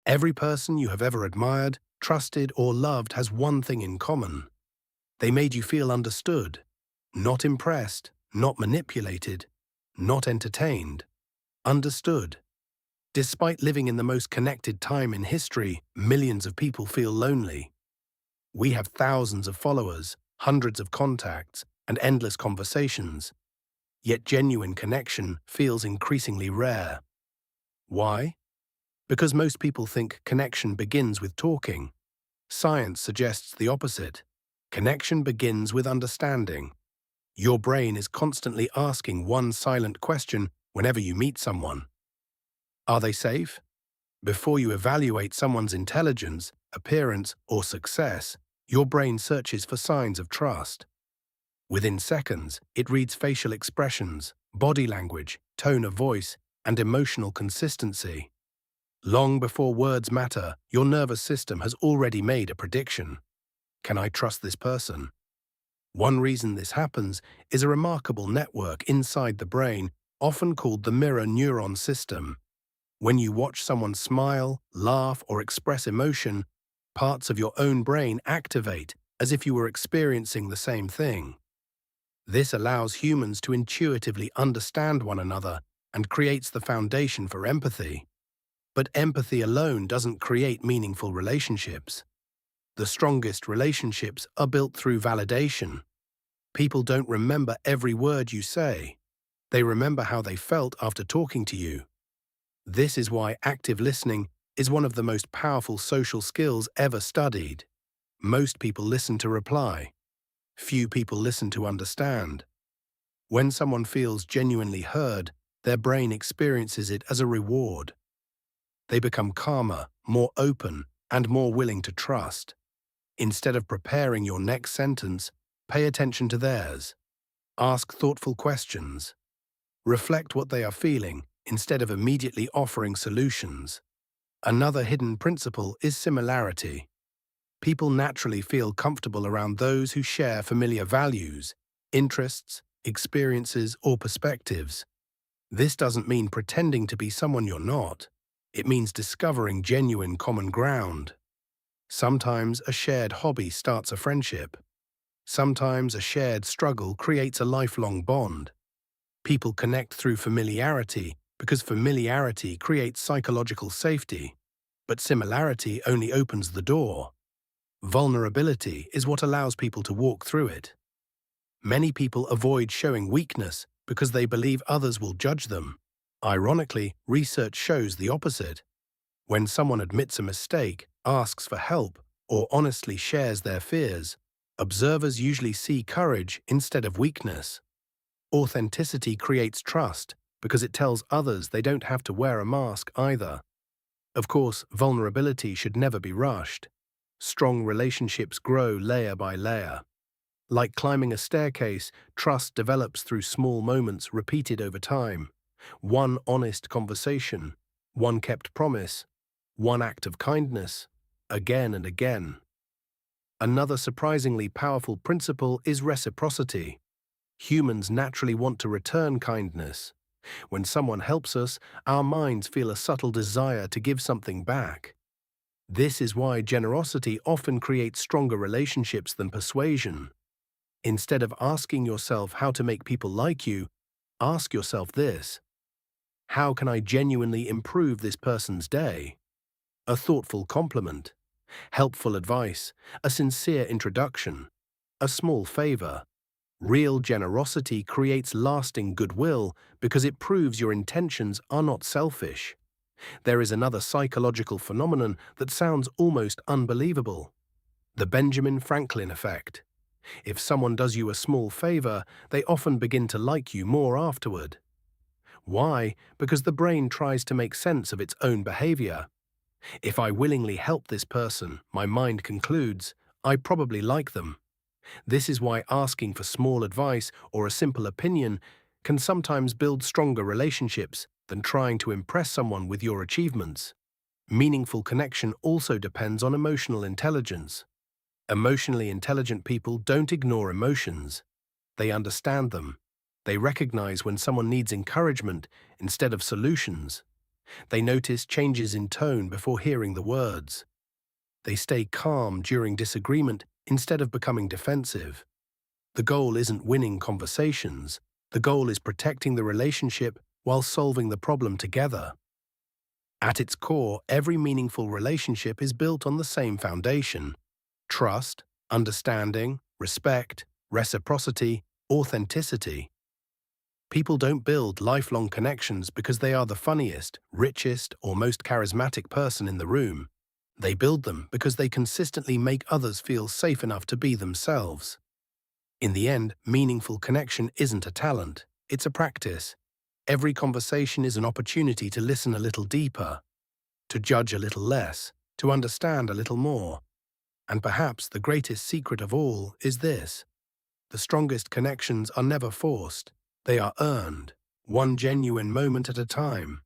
Every person you have ever admired, trusted, or loved has one thing in common. They made you feel understood, not impressed, not manipulated, not entertained. Understood. Despite living in the most connected time in history, millions of people feel lonely. We have thousands of followers, hundreds of contacts, and endless conversations. Yet genuine connection feels increasingly rare. Why? Because most people think connection begins with talking. Science suggests the opposite. Connection begins with understanding. Your brain is constantly asking one silent question whenever you meet someone. Are they safe? Before you evaluate someone's intelligence, appearance, or success, your brain searches for signs of trust. Within seconds, it reads facial expressions, body language, tone of voice, and emotional consistency. Long before words matter, your nervous system has already made a prediction. Can I trust this person? One reason this happens is a remarkable network inside the brain, often called the mirror neuron system. When you watch someone smile, laugh, or express emotion, parts of your own brain activate as if you were experiencing the same thing. This allows humans to intuitively understand one another and creates the foundation for empathy. But empathy alone doesn't create meaningful relationships. The strongest relationships are built through validation. People don't remember every word you say. They remember how they felt after talking to you. This is why active listening is one of the most powerful social skills ever studied. Most people listen to reply. Few people listen to understand. When someone feels genuinely heard, their brain experiences it as a reward. They become calmer, more open, and more willing to trust. Instead of preparing your next sentence, pay attention to theirs. Ask thoughtful questions. Reflect what they are feeling instead of immediately offering solutions. Another hidden principle is similarity. People naturally feel comfortable around those who share familiar values, interests, experiences, or perspectives. This doesn't mean pretending to be someone you're not. It means discovering genuine common ground. Sometimes a shared hobby starts a friendship. Sometimes a shared struggle creates a lifelong bond. People connect through familiarity because familiarity creates psychological safety. But similarity only opens the door. Vulnerability is what allows people to walk through it. Many people avoid showing weakness because they believe others will judge them. Ironically, research shows the opposite. When someone admits a mistake, asks for help, or honestly shares their fears, observers usually see courage instead of weakness. Authenticity creates trust because it tells others they don't have to wear a mask either. Of course, vulnerability should never be rushed. Strong relationships grow layer by layer. Like climbing a staircase, trust develops through small moments repeated over time. One honest conversation, one kept promise, one act of kindness, again and again. Another surprisingly powerful principle is reciprocity. Humans naturally want to return kindness. When someone helps us, our minds feel a subtle desire to give something back. This is why generosity often creates stronger relationships than persuasion. Instead of asking yourself how to make people like you, ask yourself this: how can I genuinely improve this person's day? A thoughtful compliment, helpful advice, a sincere introduction, a small favor. Real generosity creates lasting goodwill because it proves your intentions are not selfish. There is another psychological phenomenon that sounds almost unbelievable: the Benjamin Franklin effect. If someone does you a small favor, they often begin to like you more afterward. Why? Because the brain tries to make sense of its own behavior. If I willingly help this person, my mind concludes, I probably like them. This is why asking for small advice or a simple opinion can sometimes build stronger relationships than trying to impress someone with your achievements. Meaningful connection also depends on emotional intelligence. Emotionally intelligent people don't ignore emotions. They understand them. They recognize when someone needs encouragement instead of solutions. They notice changes in tone before hearing the words. They stay calm during disagreement instead of becoming defensive. The goal isn't winning conversations. The goal is protecting the relationship while solving the problem together. At its core, every meaningful relationship is built on the same foundation: trust, understanding, respect, reciprocity, authenticity. People don't build lifelong connections because they are the funniest, richest, or most charismatic person in the room. They build them because they consistently make others feel safe enough to be themselves. In the end, meaningful connection isn't a talent, it's a practice. Every conversation is an opportunity to listen a little deeper, to judge a little less, to understand a little more. And perhaps the greatest secret of all is this: the strongest connections are never forced, they are earned, one genuine moment at a time.